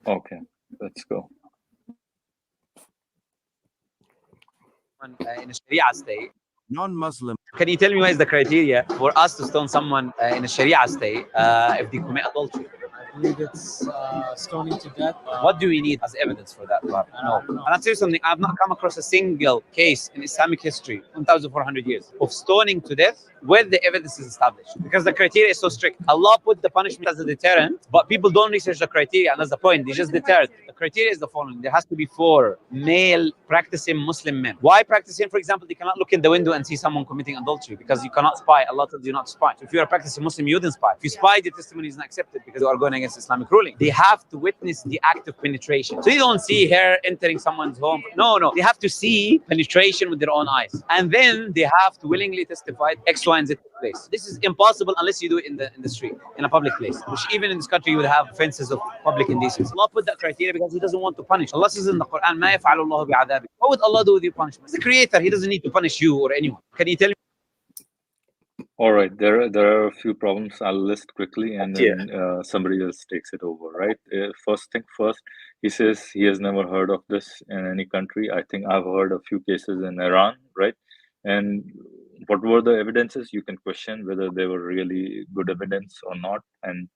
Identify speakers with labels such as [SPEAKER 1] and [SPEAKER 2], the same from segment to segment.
[SPEAKER 1] Okay, let's go.
[SPEAKER 2] In a Sharia state.
[SPEAKER 3] Non-Muslim.
[SPEAKER 2] Can you tell me what is the criteria for us to stone someone in a Sharia state if they commit adultery?
[SPEAKER 4] I believe it's stoning to death.
[SPEAKER 2] What do we need as evidence for that? No. And I'll tell you something. I've not come across a single case in Islamic history, 1,400 years, of stoning to death where the evidence is established. Because the criteria is so strict. Allah put the punishment as a deterrent, but people don't research the criteria, and that's the point. They just deter. The criteria is the following. There has to be 4 male practicing Muslim men. Why practicing? For example, they cannot look in the window and see someone committing adultery because you cannot spy. Allah tells you not to spy. So if you are a practicing Muslim, you wouldn't spy. If you spy, the testimony is not accepted because you are going against Islamic ruling. They have to witness the act of penetration. So you don't see her entering someone's home. No. They have to see penetration with their own eyes. And then they have to willingly testify X, Y, and Z took place. This is impossible unless you do it in the street, in a public place, which even in this country you would have offenses of public indecency. Allah put that criteria because He doesn't want to punish. Allah says in the Quran, مَا يَفْعَلُ اللَّهُ بِعَذَابِكُمْ. What would Allah do with your punishment? He's the creator. He doesn't need to punish you or anyone. Can you tell me?
[SPEAKER 1] All right, there are a few problems I'll list quickly, and then somebody else takes it over, right? First thing first, he says he has never heard of this in any country. I think I've heard a few cases in Iran, right? And what were the evidences? You can question whether they were really good evidence or not. And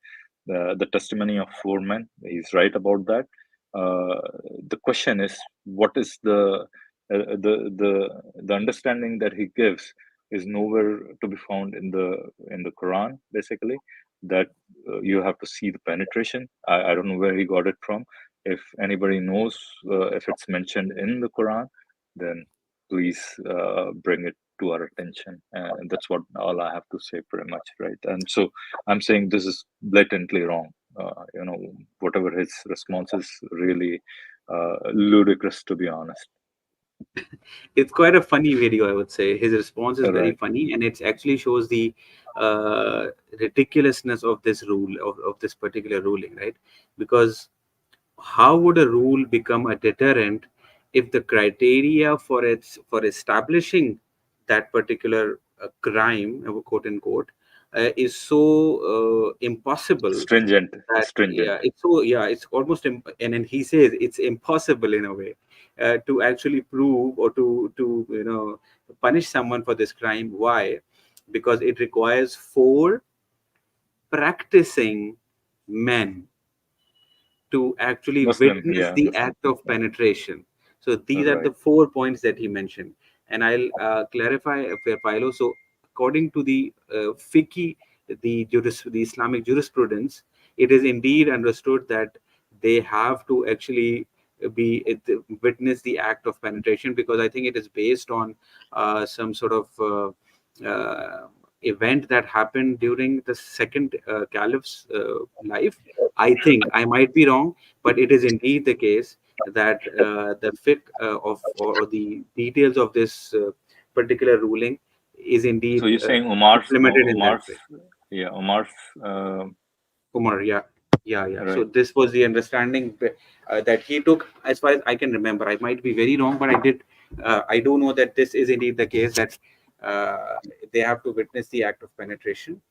[SPEAKER 1] the testimony of 4 men, he's right about that. The question is, what is the understanding that he gives is nowhere to be found in the Quran, basically, that you have to see the penetration. I don't know where he got it from. If anybody knows if it's mentioned in the Quran, then please bring it to our attention. And that's what all I have to say pretty much, right? And so I'm saying this is blatantly wrong. Whatever his response is really ludicrous, to be honest.
[SPEAKER 5] It's quite a funny video, I would say. His response is very
[SPEAKER 1] Right.
[SPEAKER 5] funny, and it actually shows the ridiculousness of this rule, of this particular ruling, right? Because how would a rule become a deterrent if the criteria for establishing that particular crime, quote unquote, is so impossible,
[SPEAKER 1] Stringent.
[SPEAKER 5] it's almost and then he says it's impossible in a way to actually prove or to punish someone for this crime. Why? Because it requires 4 practicing men to actually
[SPEAKER 1] Muslim,
[SPEAKER 5] witness the act of penetration. So these are the 4 points that he mentioned, and I'll clarify Philo. So according to the fiqh, the Islamic jurisprudence, it is indeed understood that they have to actually witness the act of penetration, because I think it is based on some sort of event that happened during the second caliph's life. I think I might be wrong, but it is indeed the case that the fiqh or the details of this particular ruling is indeed
[SPEAKER 1] so you're saying implemented
[SPEAKER 5] in that way. Umar, yeah. Right. So this was the understanding that he took, as far as I can remember. I might be very wrong, but I do know that this is indeed the case, that they have to witness the act of penetration,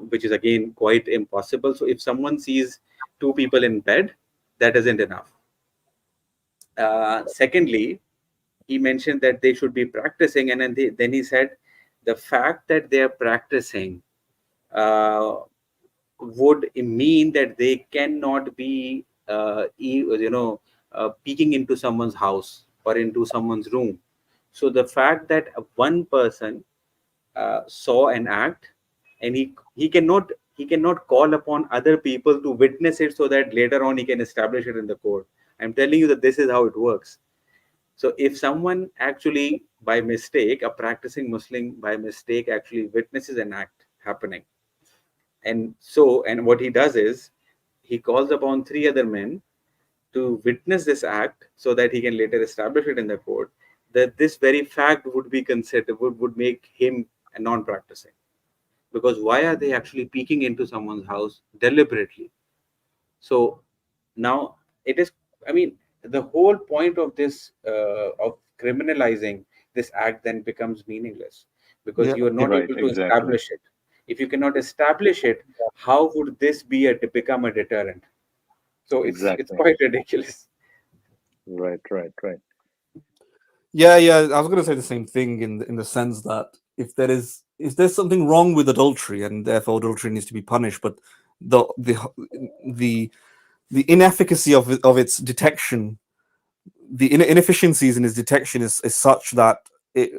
[SPEAKER 5] which is again quite impossible. So if someone sees 2 people in bed, that isn't enough. Secondly, he mentioned that they should be practicing, and then he said the fact that they are practicing would mean that they cannot be peeking into someone's house or into someone's room. So the fact that one person saw an act, and he cannot call upon other people to witness it so that later on he can establish it in the court. I'm telling you that this is how it works. So if someone actually by mistake, a practicing Muslim by mistake, actually witnesses an act happening, and what he does is he calls upon 3 other men to witness this act so that he can later establish it in the court, that this very fact would be considered, would make him a non-practicing. Because why are they actually peeking into someone's house deliberately? So now it is, I mean, the whole point of this of criminalizing this act then becomes meaningless, because you are not able to establish it. If you cannot establish it, how would this become a deterrent? So it's
[SPEAKER 1] Exactly.
[SPEAKER 5] quite ridiculous.
[SPEAKER 1] Right, right, right.
[SPEAKER 3] Yeah, yeah. I was going to say the same thing in the sense that if there's something wrong with adultery and therefore adultery needs to be punished, but the the the the inefficacy of its detection, the inefficiencies in its detection is such that it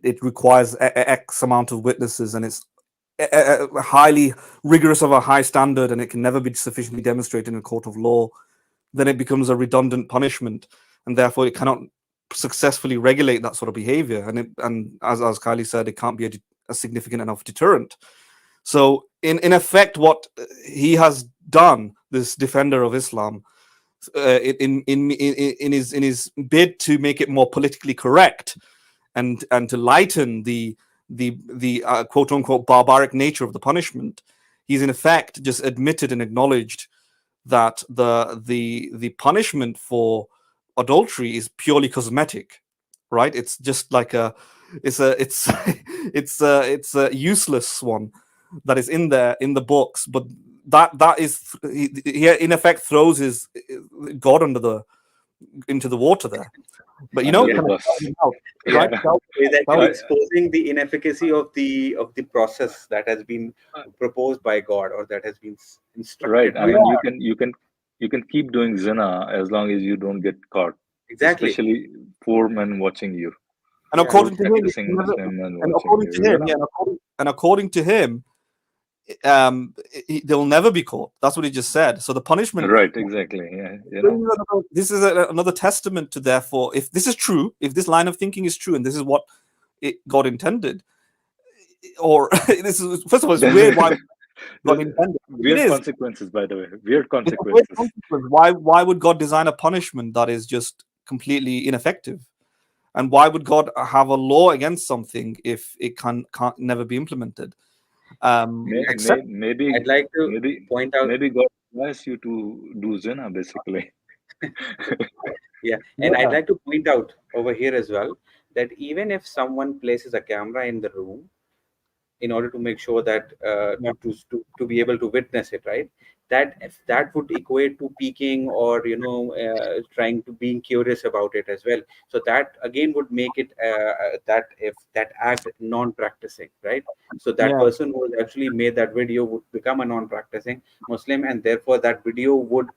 [SPEAKER 3] it requires X amount of witnesses, and it's highly rigorous of a high standard, and it can never be sufficiently demonstrated in a court of law. Then it becomes a redundant punishment, and therefore it cannot successfully regulate that sort of behavior. And as Kylie said, it can't be a significant enough deterrent. So in effect, what he has done, this defender of Islam, in his bid to make it more politically correct and to lighten the quote unquote barbaric nature of the punishment, he's in effect just admitted and acknowledged that the punishment for adultery is purely cosmetic, right? It's just like it's it's a useless one that is in there in the books, but that is he in effect throws his God into the water there. But
[SPEAKER 1] Under the
[SPEAKER 3] kind of
[SPEAKER 1] bus.
[SPEAKER 5] Yeah,
[SPEAKER 3] right?
[SPEAKER 1] Yeah.
[SPEAKER 5] is actually
[SPEAKER 1] I,
[SPEAKER 5] exposing the inefficacy of the process that has been proposed by God, or that has been
[SPEAKER 1] right.
[SPEAKER 5] instructed
[SPEAKER 1] I
[SPEAKER 5] by
[SPEAKER 1] mean,
[SPEAKER 5] God.
[SPEAKER 1] you can keep doing zina as long as you don't get caught,
[SPEAKER 5] Exactly.
[SPEAKER 1] especially poor men watching you,
[SPEAKER 3] And
[SPEAKER 5] Yeah.
[SPEAKER 1] poor
[SPEAKER 3] according to him,
[SPEAKER 1] practicing Muslim men
[SPEAKER 3] and
[SPEAKER 1] watching
[SPEAKER 3] according
[SPEAKER 1] you.
[SPEAKER 3] to
[SPEAKER 1] You
[SPEAKER 3] him,
[SPEAKER 1] know.
[SPEAKER 3] yeah, and according to him, they'll never be caught. That's what he just said. So the punishment.
[SPEAKER 1] Right. Exactly. Yeah. You know.
[SPEAKER 3] This is another testament to, therefore, if this is true, if this line of thinking is true, and this is what God intended, or this is first of all, it's weird why God
[SPEAKER 1] The
[SPEAKER 3] intended. It
[SPEAKER 1] weird
[SPEAKER 3] is.
[SPEAKER 1] consequences, by the way. Weird
[SPEAKER 3] It's a weird
[SPEAKER 1] consequences.
[SPEAKER 3] consequence. Why would God design a punishment that is just completely ineffective? And why would God have a law against something if it can't never be implemented? Except
[SPEAKER 5] I'd like to point out,
[SPEAKER 1] Maybe God wants you to do zina, basically.
[SPEAKER 5] yeah, and I'd
[SPEAKER 3] yeah,
[SPEAKER 5] like to point out over here as well that even if someone places a camera in the room in order to make sure that
[SPEAKER 3] yeah,
[SPEAKER 5] to be able to witness it, right, that if that would equate to peeking, or trying to being curious about it as well. So that again would make it that if that act non-practicing, right? So that
[SPEAKER 3] yeah,
[SPEAKER 5] person who has actually made that video would become a non-practicing Muslim, and therefore that video would,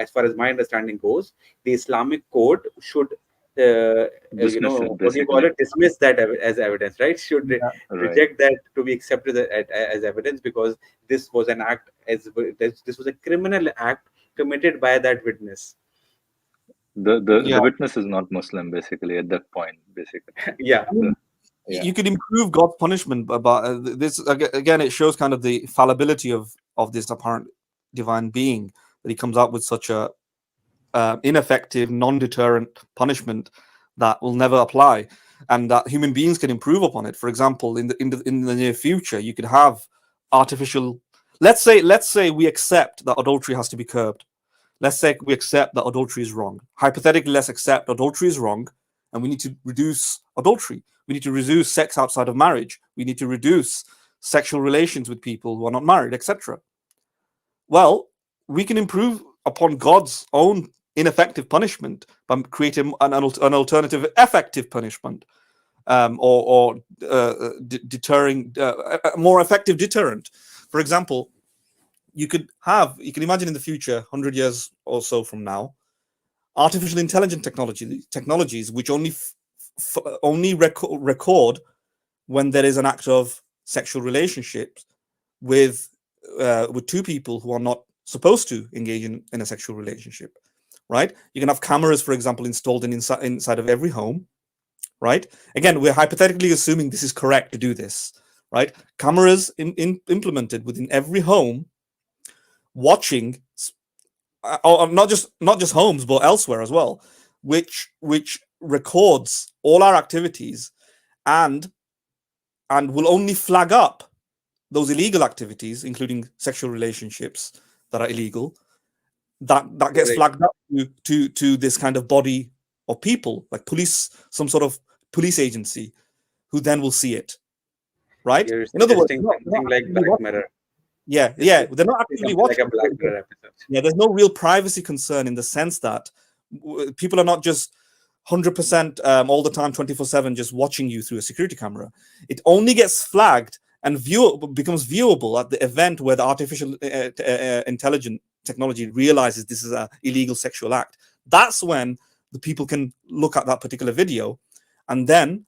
[SPEAKER 5] as far as my understanding goes, the Islamic code should
[SPEAKER 1] Dismiss it,
[SPEAKER 5] what do you call
[SPEAKER 1] basically.
[SPEAKER 5] it, dismiss that as evidence, right? Should
[SPEAKER 1] Right.
[SPEAKER 5] reject that to be accepted as evidence, because this was an act, this was a criminal act committed by that witness.
[SPEAKER 1] The
[SPEAKER 3] yeah.
[SPEAKER 1] witness is not Muslim, basically, at that point, basically.
[SPEAKER 5] Yeah.
[SPEAKER 3] I
[SPEAKER 1] The
[SPEAKER 3] mean,
[SPEAKER 1] Yeah.
[SPEAKER 3] you could improve God's punishment, but this again, it shows kind of the fallibility of this apparent divine being, that he comes out with such a ineffective, non-deterrent punishment that will never apply, and that human beings can improve upon it. For example, in the near future, you could have artificial. Let's say we accept that adultery has to be curbed. Let's say we accept that adultery is wrong. Hypothetically, let's accept adultery is wrong, and we need to reduce adultery. We need to reduce sex outside of marriage. We need to reduce sexual relations with people who are not married, etc. Well, we can improve upon God's own ineffective punishment by creating an alternative effective punishment, or deterring a more effective deterrent. For example, you can imagine in the future, 100 years or so from now, artificial intelligence technologies which only record when there is an act of sexual relationships with two people who are not supposed to engage in a sexual relationship, right? You can have cameras, for example, installed inside of every home, right? Again, we're hypothetically assuming this is correct to do this, right? Cameras implemented within every home, watching, or not just homes, but elsewhere as well, which records all our activities, and will only flag up those illegal activities, including sexual relationships that are illegal, that gets
[SPEAKER 5] Correct.
[SPEAKER 3] flagged up to this kind of body of people, like police, some sort of police agency, who then will see it, right?
[SPEAKER 5] You're
[SPEAKER 3] In other words,
[SPEAKER 5] suggesting
[SPEAKER 3] you're not
[SPEAKER 5] something like
[SPEAKER 3] actively
[SPEAKER 5] Black
[SPEAKER 3] watching.
[SPEAKER 5] Mirror.
[SPEAKER 3] Yeah, they're not actively
[SPEAKER 5] Something like
[SPEAKER 3] watching.
[SPEAKER 5] a Black Mirror episode.
[SPEAKER 3] Yeah, there's no real privacy concern in the sense that people are not just 100% all the time, 24/7, just watching you through a security camera. It only gets flagged and becomes viewable at the event where the artificial intelligent technology realizes this is an illegal sexual act. That's when the people can look at that particular video and then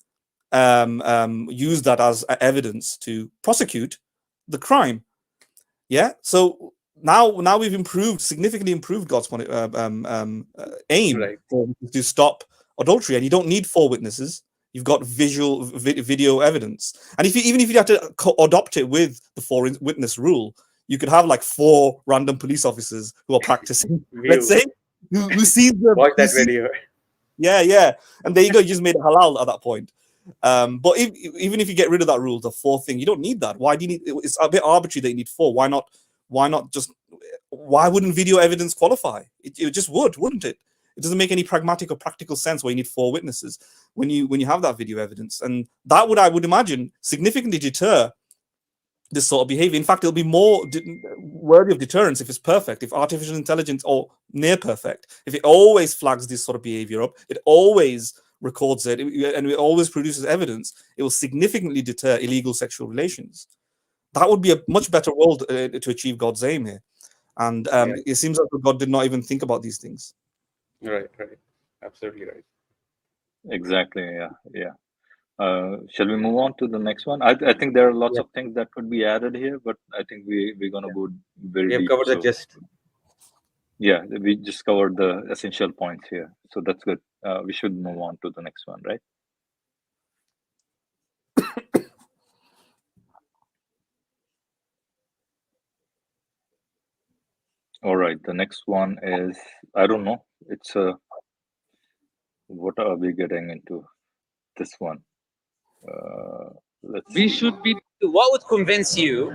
[SPEAKER 3] use that as evidence to prosecute the crime. Yeah. So now we've significantly improved God's aim
[SPEAKER 5] Right.
[SPEAKER 3] to stop adultery, and you don't need 4 witnesses. You've got video evidence, and even if you have to adopt it with the 4 witness rule, you could have like 4 random police officers who are practicing. Let's say who sees the
[SPEAKER 5] Watch that video.
[SPEAKER 3] yeah, and there you go. You just made it halal at that point. But even if you get rid of that rule, the 4th thing, you don't need that. Why do you need? It's a bit arbitrary that you need 4. Why not? Why wouldn't video evidence qualify? It just would, wouldn't it? It doesn't make any pragmatic or practical sense why you need 4 witnesses when you have that video evidence, and that would, I would imagine, significantly deter this sort of behavior. In fact, it'll be more worthy of deterrence if it's perfect, if artificial intelligence or near perfect, if it always flags this sort of behavior up, it always records it, and it always produces evidence. It will significantly deter illegal sexual relations. That would be a much better world to achieve God's aim here. And it seems like God did not even think about these things.
[SPEAKER 5] Right. Absolutely right.
[SPEAKER 1] Exactly. Yeah. Shall we move on to the next one? I think there are lots of things that could be added here, but I think we're gonna go very
[SPEAKER 5] We have
[SPEAKER 1] deep.
[SPEAKER 5] covered the gist.
[SPEAKER 1] Yeah, we just covered the essential points here, so that's good. We should move on to the next one, right? All right, the next one is, I don't know. It's what are we getting into? This one. Let's
[SPEAKER 2] We
[SPEAKER 1] see.
[SPEAKER 2] should be. What would convince you